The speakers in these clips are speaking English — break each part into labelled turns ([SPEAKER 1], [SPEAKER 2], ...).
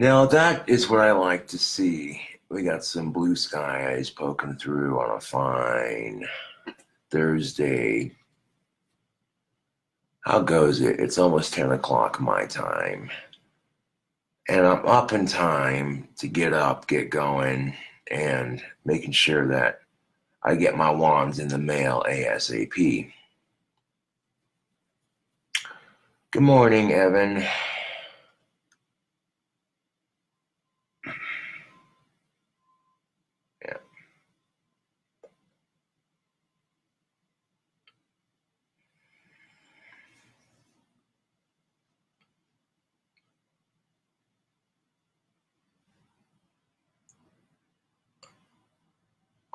[SPEAKER 1] Now that is what I like to see. We got some blue skies poking through on a fine Thursday. How goes it? It's almost 10 o'clock my time. And I'm up in time to get up, get going, and making sure that I get my wands in the mail ASAP. Good morning, Evan. Yeah.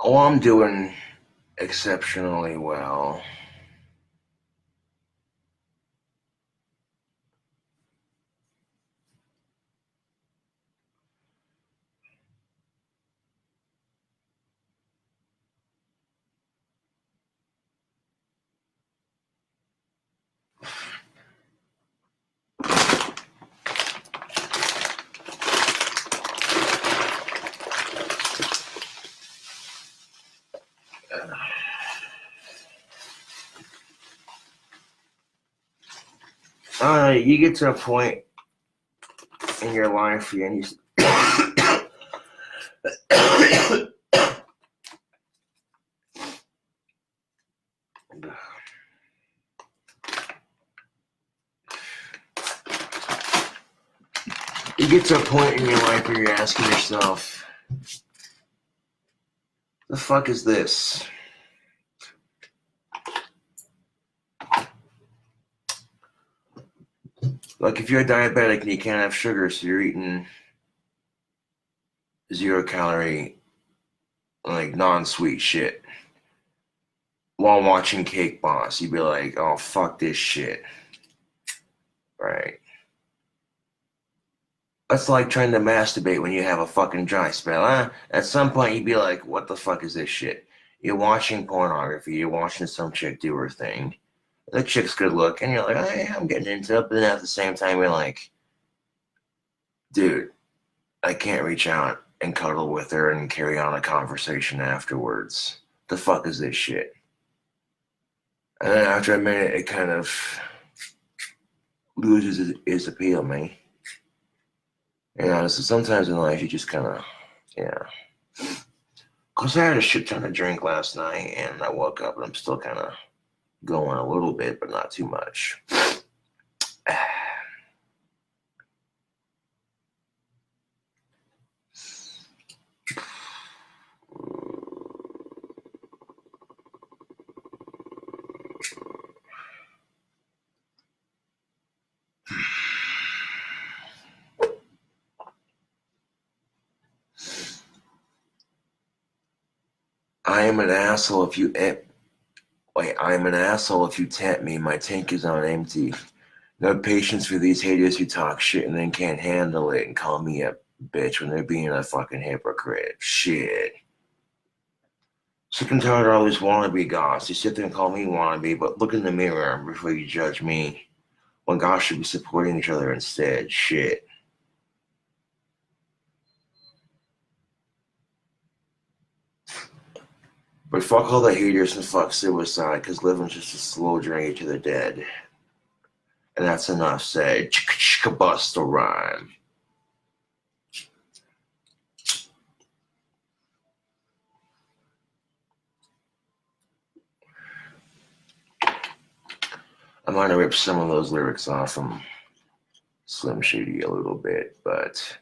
[SPEAKER 1] Oh, I'm doing exceptionally well. You get to a point in your life and you get to a point in your life where you're asking yourself, the fuck is this? Like if you're a diabetic and you can't have sugar, so you're eating 0 calorie, like non-sweet shit while watching Cake Boss, you'd be like, oh, fuck this shit. Right. That's like trying to masturbate when you have a fucking dry spell. At some point, you'd be like, what the fuck is this shit? You're watching pornography. You're watching some chick do her thing. The chick's good looking. You're like, oh, yeah, I'm getting into it. But then at the same time, you're like, dude, I can't reach out and cuddle with her and carry on a conversation afterwards. The fuck is this shit? And then after a minute, it kind of loses its appeal, man. You know, so sometimes in life, you just kind of, yeah. Because I had a shit ton of drink last night, and I woke up and I'm still kind of going a little bit, but not too much. I am an asshole if you wait, I am an asshole if you tempt me. My tank is on empty. No patience for these haters who talk shit and then can't handle it and call me a bitch when they're being a fucking hypocrite. Shit. Sick and tired of all these wannabe goss. You sit there and call me wannabe, but look in the mirror before you judge me. When goss should be supporting each other instead. Shit. But fuck all the haters and fuck suicide, because living's just a slow journey to the dead. And that's enough said. Chicka bust a rhyme. I'm gonna rip some of those lyrics off from Slim Shady a little bit, but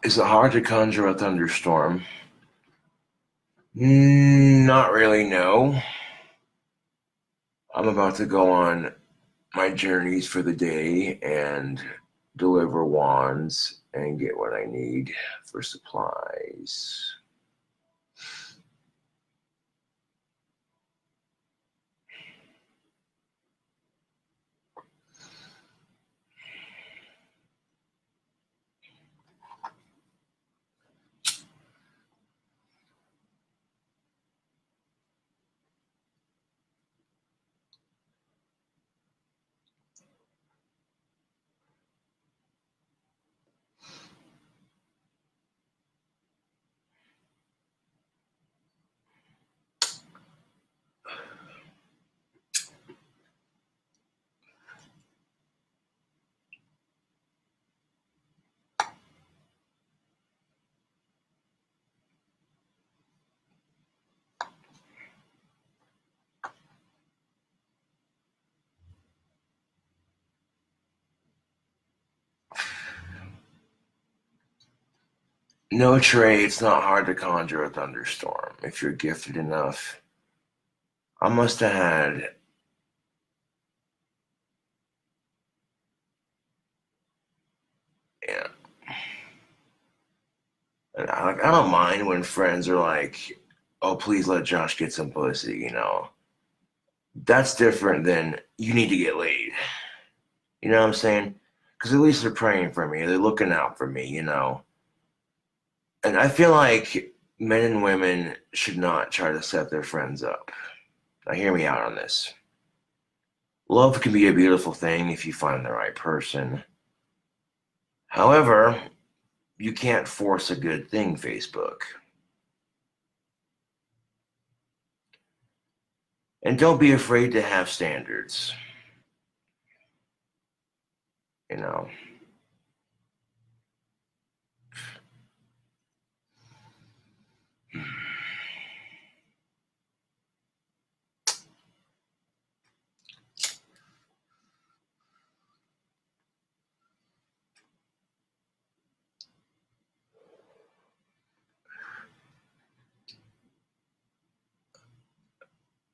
[SPEAKER 1] is it hard to conjure a thunderstorm? Not really, no. I'm about to go on my journeys for the day and deliver wands and get what I need for supplies. No, Trey, it's not hard to conjure a thunderstorm if you're gifted enough. I must have had, yeah. And I don't mind when friends are like, "Oh, please let Josh get some pussy," you know. That's different than you need to get laid. You know what I'm saying? Because at least they're praying for me. They're looking out for me, you know. And I feel like men and women should not try to set their friends up. Now, hear me out on this. Love can be a beautiful thing if you find the right person. However, you can't force a good thing, Facebook. And don't be afraid to have standards, you know.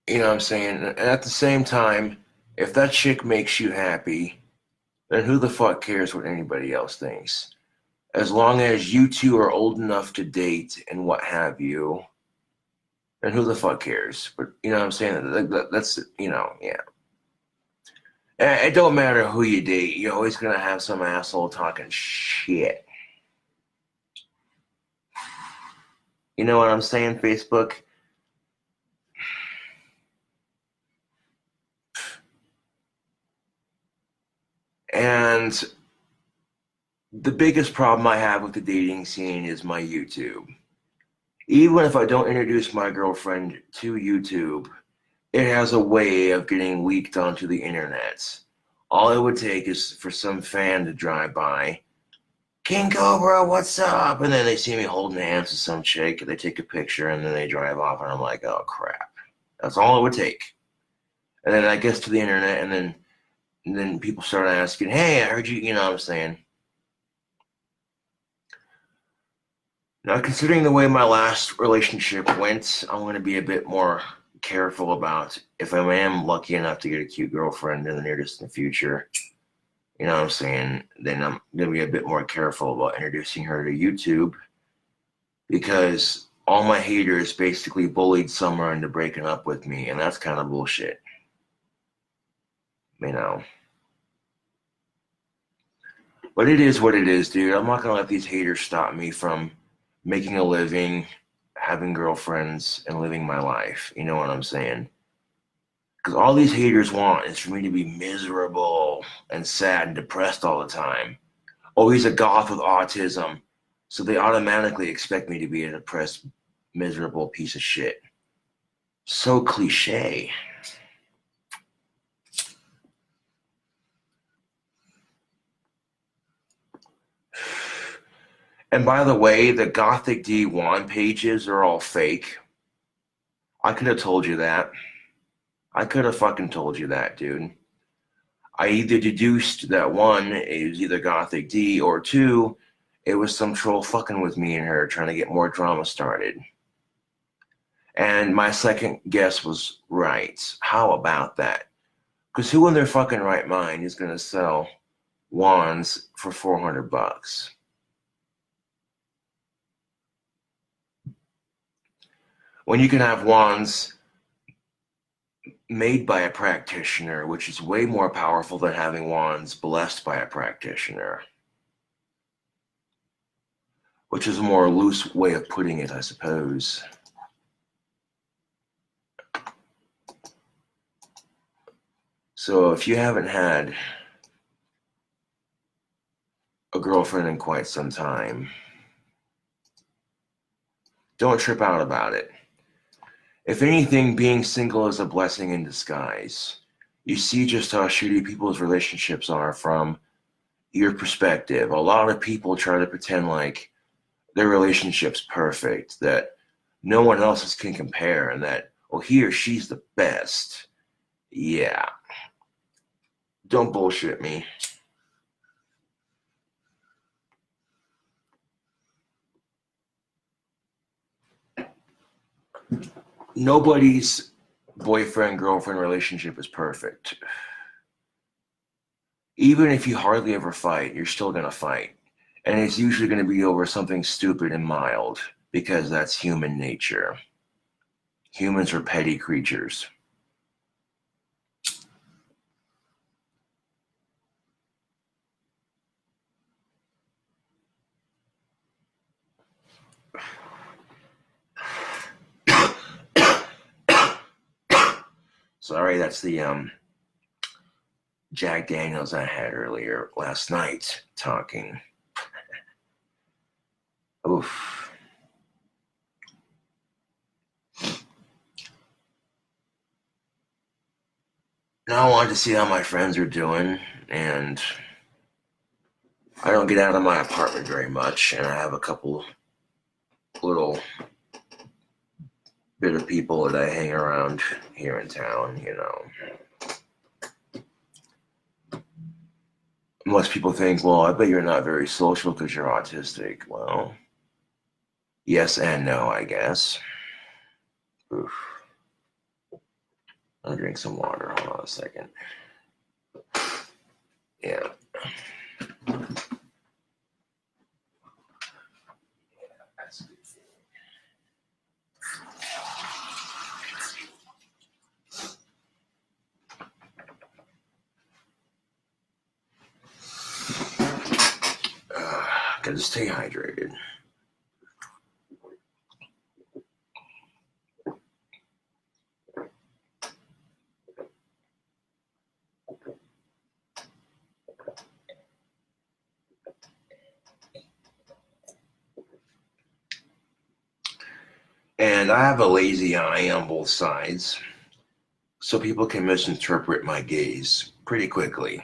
[SPEAKER 1] You know what I'm saying? And at the same time, if that chick makes you happy, then who the fuck cares what anybody else thinks? As long as you two are old enough to date and what have you, then who the fuck cares? But you know what I'm saying? That's, you know, yeah. It don't matter who you date. You're always gonna have some asshole talking shit. You know what I'm saying, Facebook? And the biggest problem I have with the dating scene is my YouTube. Even if I don't introduce my girlfriend to YouTube, it has a way of getting leaked onto the internet. All it would take is for some fan to drive by, "King Cobra, what's up?" And then they see me holding hands with some chick, and they take a picture, and then they drive off, and I'm like, oh crap. That's all it would take. And then I guess to the internet, and then people start asking, "Hey, I heard you," you know what I'm saying? Now, considering the way my last relationship went, I'm going to be a bit more careful about if I am lucky enough to get a cute girlfriend in the near distant future. You know what I'm saying? Then I'm going to be a bit more careful about introducing her to YouTube because all my haters basically bullied Summer into breaking up with me, and that's kind of bullshit. You know? But it is what it is, dude. I'm not going to let these haters stop me from making a living, having girlfriends, and living my life. You know what I'm saying? Because all these haters want is for me to be miserable and sad and depressed all the time. Oh, he's a goth with autism. So they automatically expect me to be a depressed, miserable piece of shit. So cliche. And by the way, the Gothic D1 pages are all fake. I could have told you that. I could have fucking told you that, dude. I either deduced that one, it was either Gothic D, or two, it was some troll fucking with me and her trying to get more drama started. And my second guess was right. How about that? Because who in their fucking right mind is going to sell wands for $400? When you can have wands made by a practitioner, which is way more powerful than having wands blessed by a practitioner, which is a more loose way of putting it, I suppose. So if you haven't had a girlfriend in quite some time, don't trip out about it. If anything, being single is a blessing in disguise. You see just how shitty people's relationships are from your perspective. A lot of people try to pretend like their relationship's perfect, that no one else's can compare, and that, oh, he or she's the best. Yeah. Don't bullshit me. Nobody's boyfriend-girlfriend relationship is perfect. Even if you hardly ever fight, you're still going to fight. And it's usually going to be over something stupid and mild, because that's human nature. Humans are petty creatures. Sorry, that's the Jack Daniels I had earlier last night talking. Oof. Now I wanted to see how my friends are doing, and I don't get out of my apartment very much, and I have a couple little bit of people that I hang around here in town, you know. Most people think, well, I bet you're not very social because you're autistic. Well, yes and no, I guess. Oof. I'll drink some water. Hold on a second. Yeah. That's a good thing. Gotta stay hydrated. And I have a lazy eye on both sides, so people can misinterpret my gaze pretty quickly.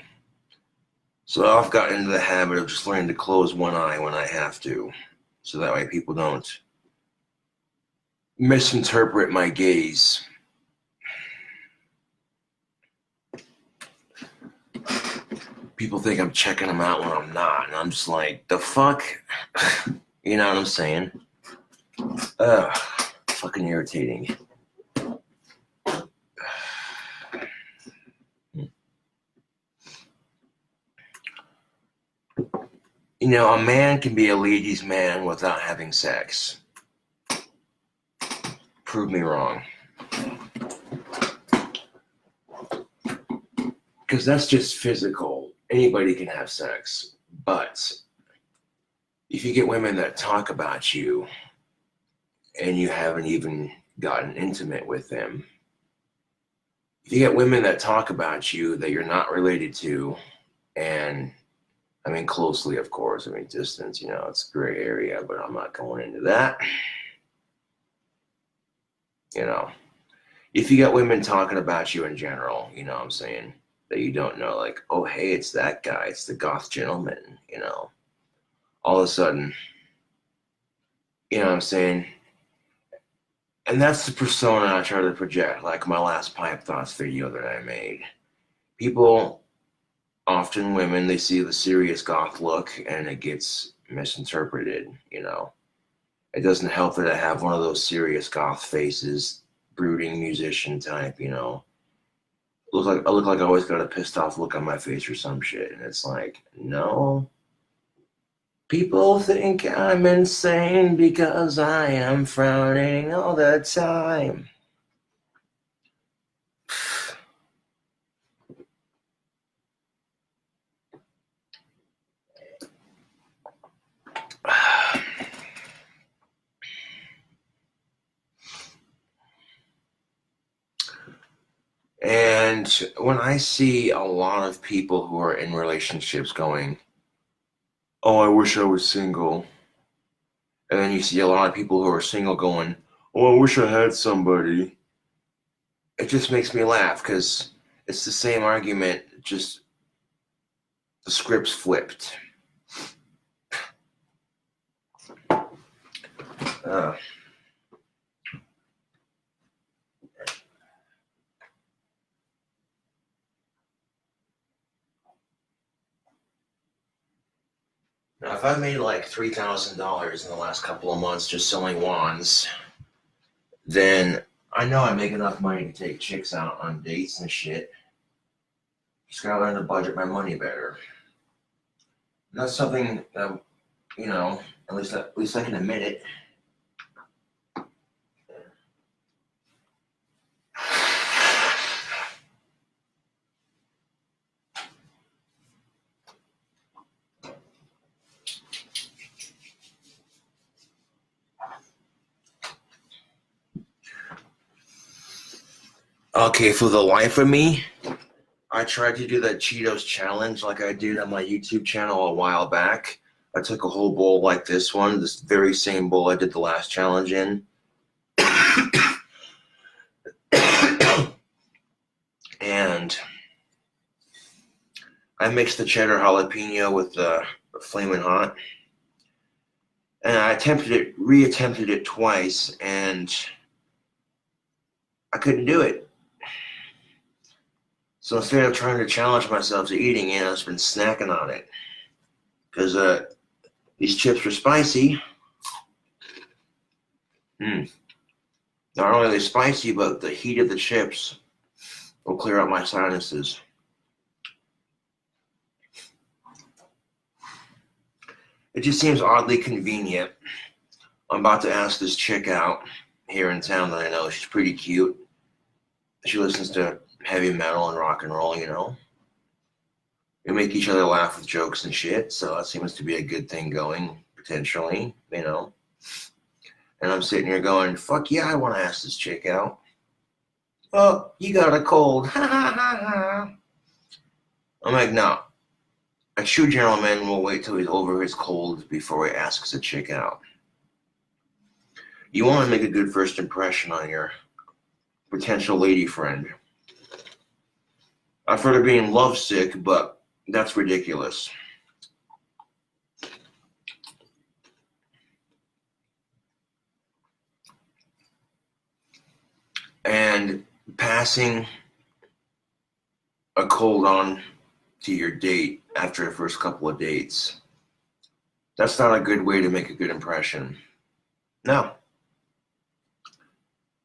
[SPEAKER 1] So I've gotten into the habit of just learning to close one eye when I have to, so that way people don't misinterpret my gaze. People think I'm checking them out when I'm not, and I'm just like, the fuck? You know what I'm saying? Ugh, fucking irritating. You know, a man can be a ladies' man without having sex. Prove me wrong. Because that's just physical. Anybody can have sex. But if you get women that talk about you and you haven't even gotten intimate with them, if you get women that talk about you that you're not related to, and I mean closely, of course, I mean distance, you know, it's a gray area, but I'm not going into that. You know, if you got women talking about you in general, you know what I'm saying, that you don't know, like, oh, hey, it's that guy, it's the goth gentleman, you know, all of a sudden, you know what I'm saying? And that's the persona I try to project, like my last Pipe Thoughts video that I made. People, often women, they see the serious goth look and it gets misinterpreted, you know. It doesn't help that I have one of those serious goth faces, brooding musician type, you know. I look like I always got a pissed off look on my face or some shit, and it's like, no. People think I'm insane because I am frowning all the time. And when I see a lot of people who are in relationships going, oh, I wish I was single. And then you see a lot of people who are single going, oh, I wish I had somebody. It just makes me laugh because it's the same argument, just the script's flipped. Now, if I made like $3,000 in the last couple of months just selling wands, then I know I make enough money to take chicks out on dates and shit. Just gotta learn to budget my money better. And that's something that, at least I can admit it. Okay, for the life of me, I tried to do that Cheetos challenge like I did on my YouTube channel a while back. I took a whole bowl like this one, this very same bowl I did the last challenge in. And I mixed the cheddar jalapeno with the Flamin' Hot. And I reattempted it twice, and I couldn't do it. So instead of trying to challenge myself to eating it, I've just been snacking on it. Because these chips are spicy. Not only are they spicy, but the heat of the chips will clear out my sinuses. It just seems oddly convenient. I'm about to ask this chick out here in town that I know. She's pretty cute. She listens to heavy metal and rock and roll, We make each other laugh with jokes and shit, so that seems to be a good thing going, potentially, And I'm sitting here going, fuck yeah, I want to ask this chick out. Oh, you got a cold. Ha ha ha ha. I'm like, no. A true gentleman will wait till he's over his cold before he asks a chick out. You want to make a good first impression on your potential lady friend. I've heard of being lovesick, but that's ridiculous. And passing a cold on to your date after the first couple of dates, that's not a good way to make a good impression. No.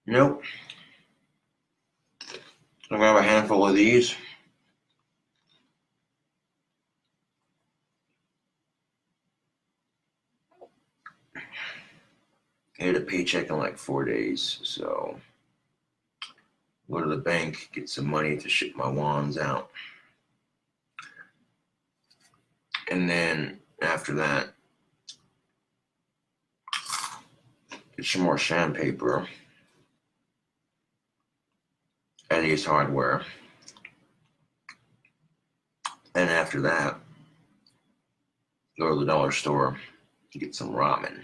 [SPEAKER 1] Nope. I'm gonna have a handful of these. I get a paycheck in like 4 days, so go to the bank, get some money to ship my wands out. And then after that, get some more sandpaper at Ace Hardware. And after that, go to the dollar store, get some ramen.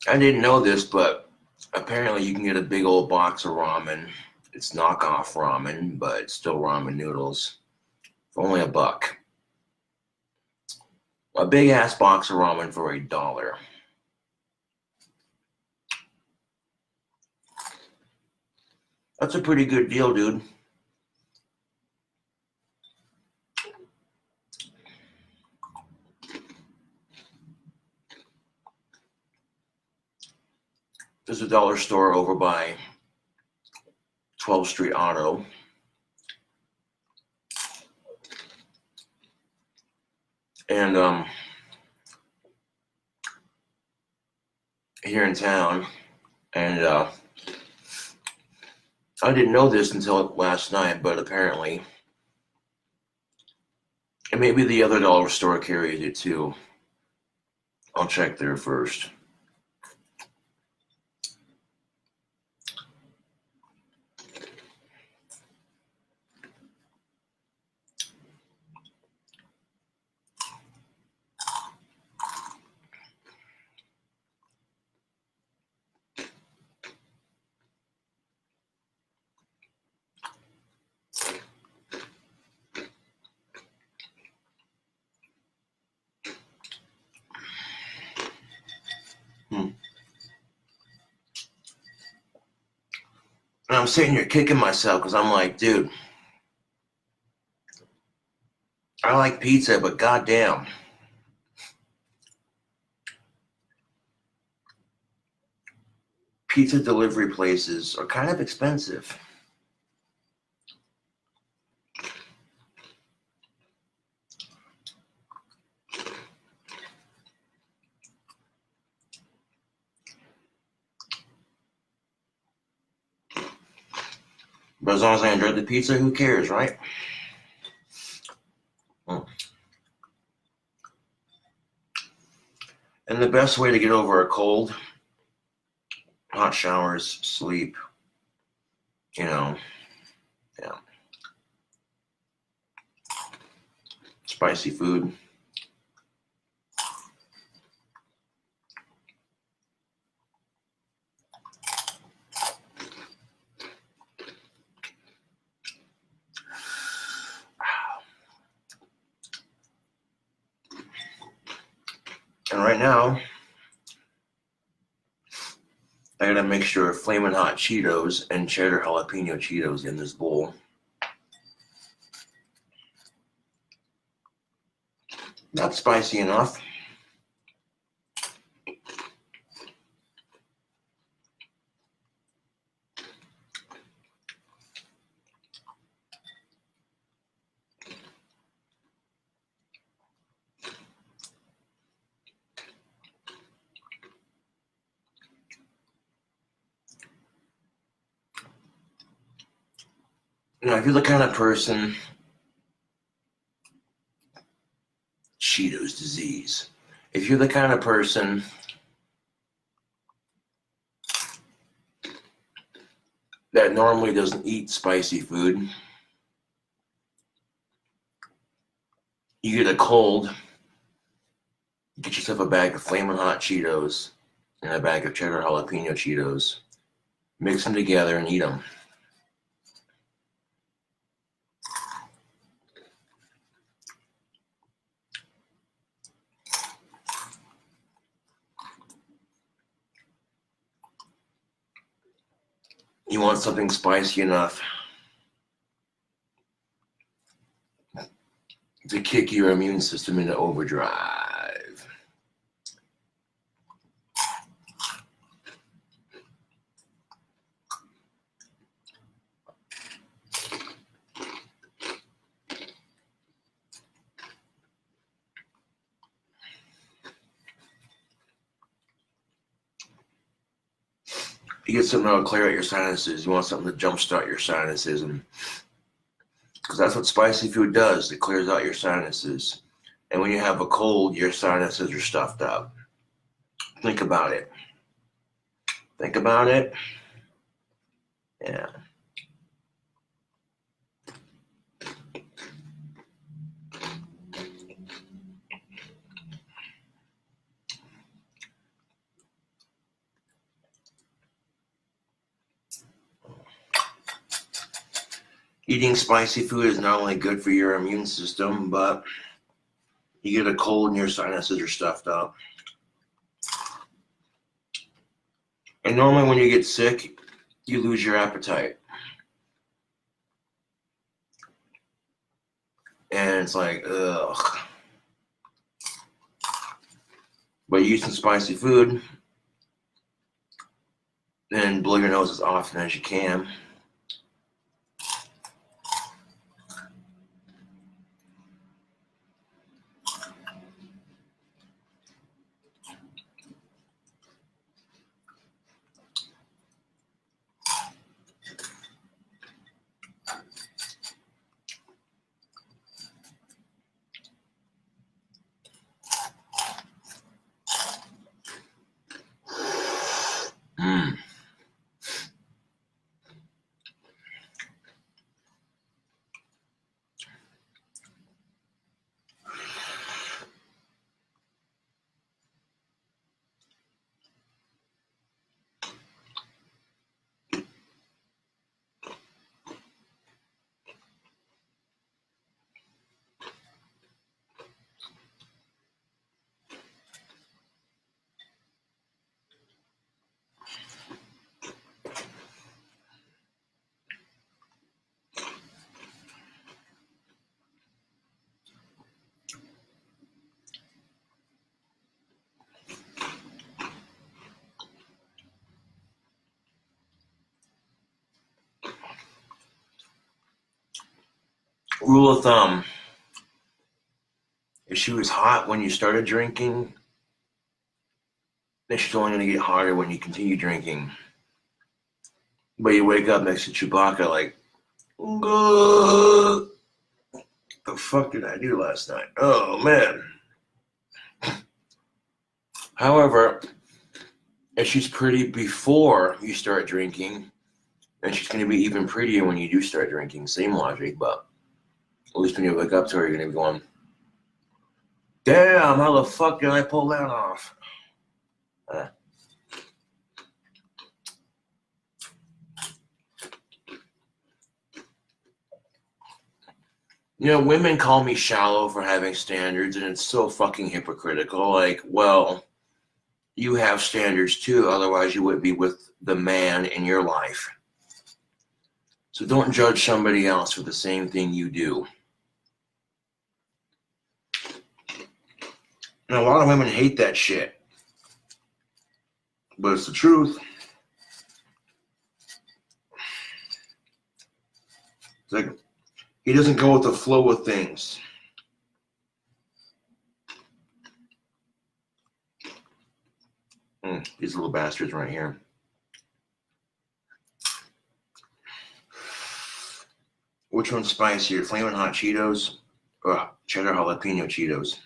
[SPEAKER 1] I didn't know this, but apparently you can get a big old box of ramen. It's knockoff ramen, but it's still ramen noodles for only $1. A big ass box of ramen for $1. That's a pretty good deal, dude. There's a dollar store over by 12th Street Auto. And here in town, and I didn't know this until last night, but apparently, and maybe the other dollar store carries it too. I'll check there first. I'm sitting here kicking myself because I'm like, dude, I like pizza, but goddamn. Pizza delivery places are kind of expensive. But as long as I enjoy the pizza, who cares, right? And the best way to get over a cold, hot showers, sleep, yeah. Spicy food. And right now, I got a mixture of Flamin' Hot Cheetos and cheddar jalapeno Cheetos in this bowl. Not spicy enough. If you're the kind of person, Cheetos disease. If you're the kind of person that normally doesn't eat spicy food, you get a cold, get yourself a bag of Flamin' Hot Cheetos and a bag of cheddar jalapeno Cheetos, mix them together and eat them. You want something spicy enough to kick your immune system into overdrive. You get something that'll clear out your sinuses. You want something to jumpstart your sinuses, and because that's what spicy food does. It clears out your sinuses. And when you have a cold, your sinuses are stuffed up. Think about it. Think about it. Yeah. Eating spicy food is not only good for your immune system, but you get a cold and your sinuses are stuffed up. And normally when you get sick, you lose your appetite. And it's like, ugh. But you eat some spicy food, then blow your nose as often as you can. Rule of thumb, if she was hot when you started drinking, then she's only going to get hotter when you continue drinking. But you wake up next to Chewbacca like, what the fuck did I do last night? Oh, man. However, if she's pretty before you start drinking, then she's going to be even prettier when you do start drinking. Same logic, but at least when you wake up to her, you're going to be going, damn, how the fuck did I pull that off? You know, women call me shallow for having standards, and it's so fucking hypocritical. Like, well, you have standards too, otherwise you wouldn't be with the man in your life. So don't judge somebody else for the same thing you do. And a lot of women hate that shit. But it's the truth. It's like, he doesn't go with the flow of things. These little bastards right here. Which one's spicier, Flamin' Hot Cheetos or cheddar jalapeno Cheetos?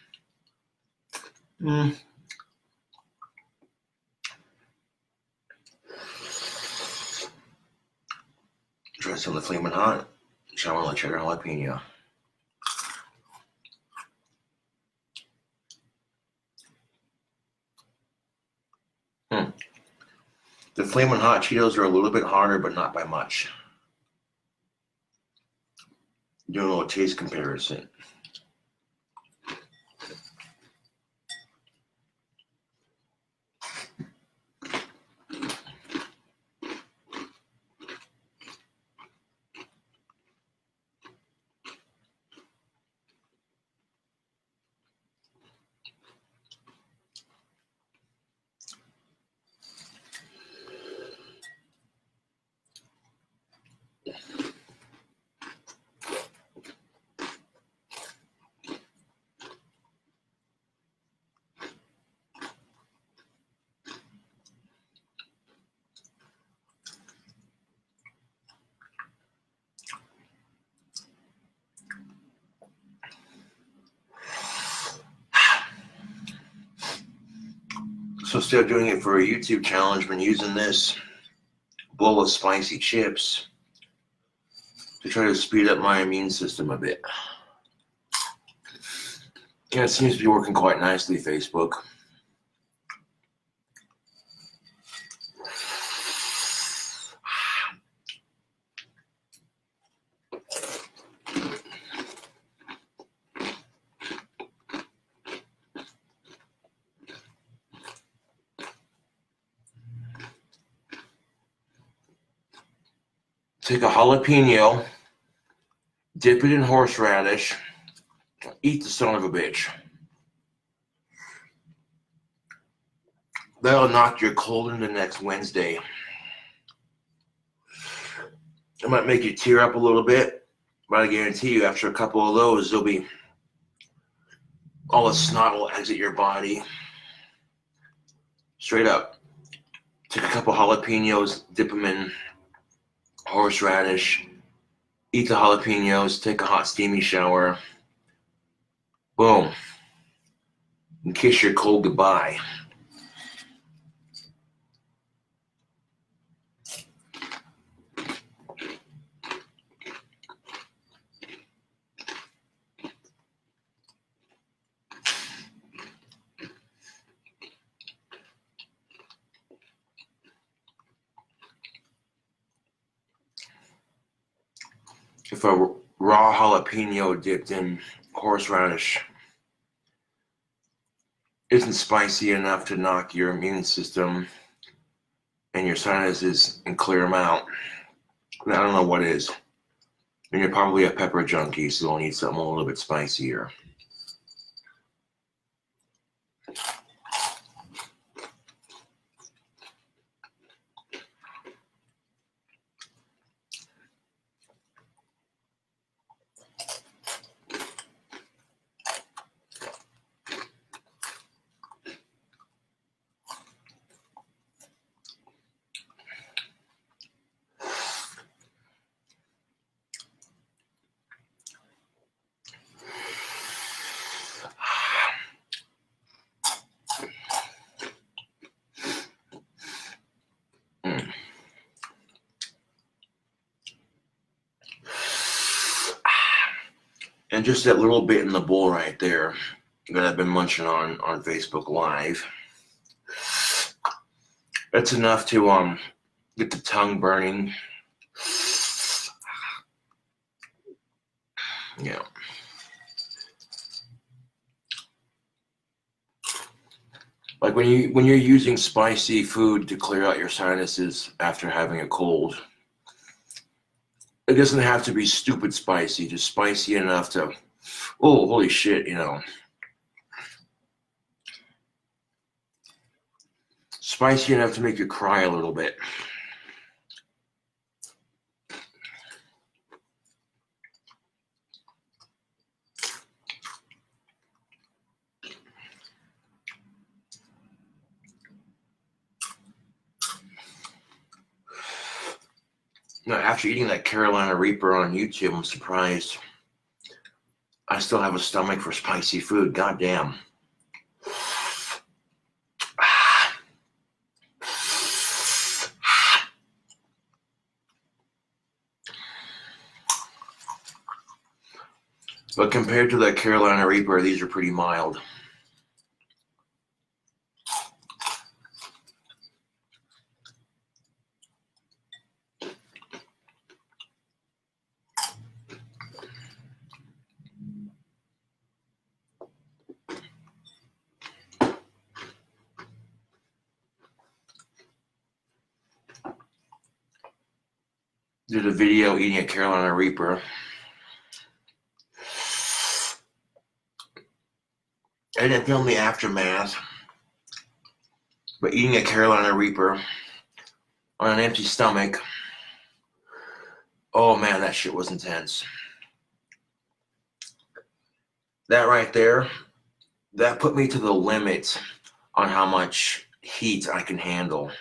[SPEAKER 1] Try some of the Flamin' Hot. Shower like cheddar jalapeno. The Flamin' Hot Cheetos are a little bit harder, but not by much. Doing a little taste comparison. So instead of doing it for a YouTube challenge, I've been using this bowl of spicy chips to try to speed up my immune system a bit. And it seems to be working quite nicely, Facebook. Take a jalapeno, dip it in horseradish, eat the son of a bitch. That'll knock your cold into next Wednesday. It might make you tear up a little bit, but I guarantee you after a couple of those, all the snot will exit your body. Straight up. Take a couple jalapenos, dip them in horseradish, eat the jalapenos, take a hot steamy shower. Boom. And kiss your cold goodbye. If a raw jalapeno dipped in horseradish isn't spicy enough to knock your immune system and your sinuses and clear them out, then I don't know what is. And you're probably a pepper junkie, so you'll need something a little bit spicier. And just that little bit in the bowl right there that I've been munching on Facebook Live. That's enough to get the tongue burning. Yeah. Like when you're using spicy food to clear out your sinuses after having a cold, it doesn't have to be stupid spicy, just spicy enough to, oh, holy shit, you know. Spicy enough to make you cry a little bit. Now, after eating that Carolina Reaper on YouTube, I'm surprised I still have a stomach for spicy food. Goddamn. But compared to that Carolina Reaper, these are pretty mild. Did a video eating a Carolina Reaper. I didn't film the aftermath, but eating a Carolina Reaper on an empty stomach, oh man, that shit was intense. That right there, that put me to the limit on how much heat I can handle.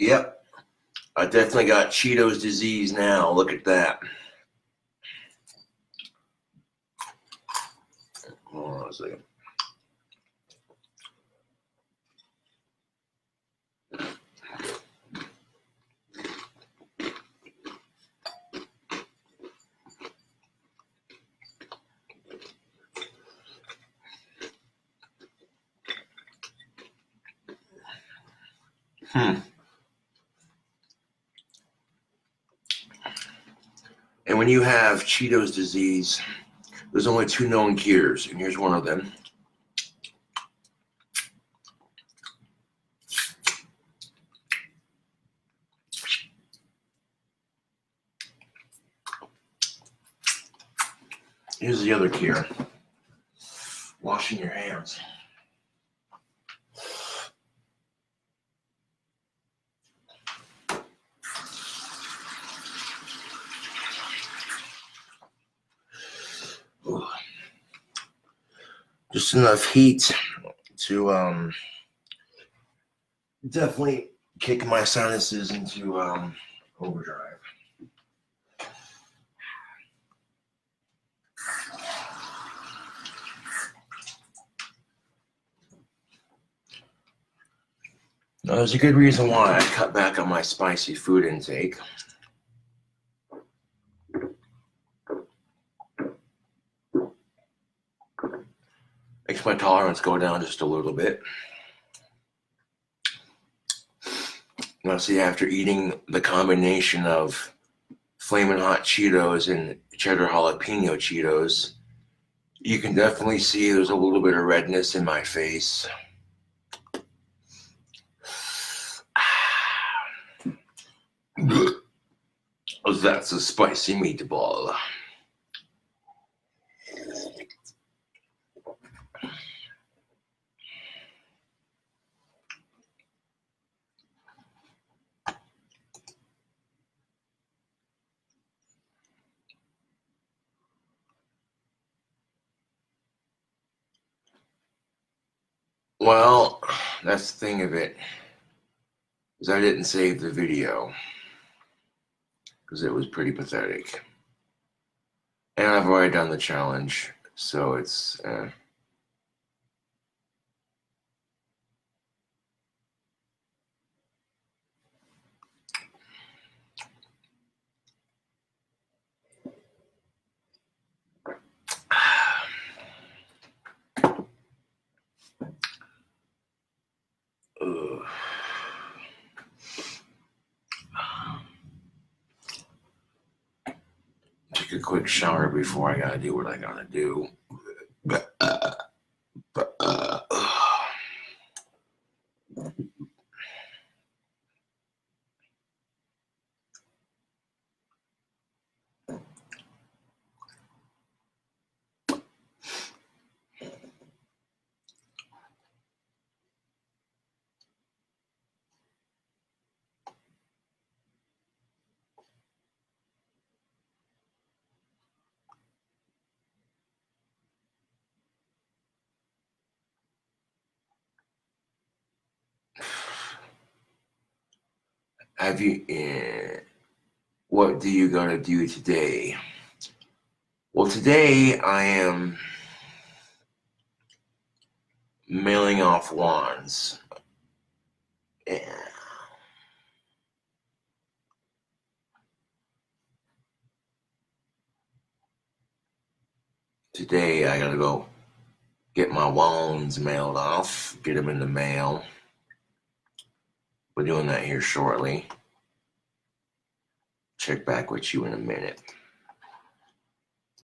[SPEAKER 1] Yep, I definitely got Cheetos disease now. Look at that. Hold on a second. And when you have Cheetos disease, there's only 2 known cures, and here's one of them. Here's the other cure. Washing your hands. Ooh. Just enough heat to definitely kick my sinuses into overdrive. Now, there's a good reason why I cut back on my spicy food intake. Makes my tolerance go down just a little bit. Now, see, after eating the combination of Flamin' Hot Cheetos and cheddar jalapeno Cheetos, you can definitely see there's a little bit of redness in my face. That's a spicy meatball. Well, that's the thing of it, is I didn't save the video because it was pretty pathetic. And I've already done the challenge, so it's take a quick shower before I gotta do what I gotta do. Have you? What do you gotta do today? Well, today I am mailing off wands. Today I gotta go get my wands mailed off, get them in the mail. We're doing that here shortly. Check back with you in a minute.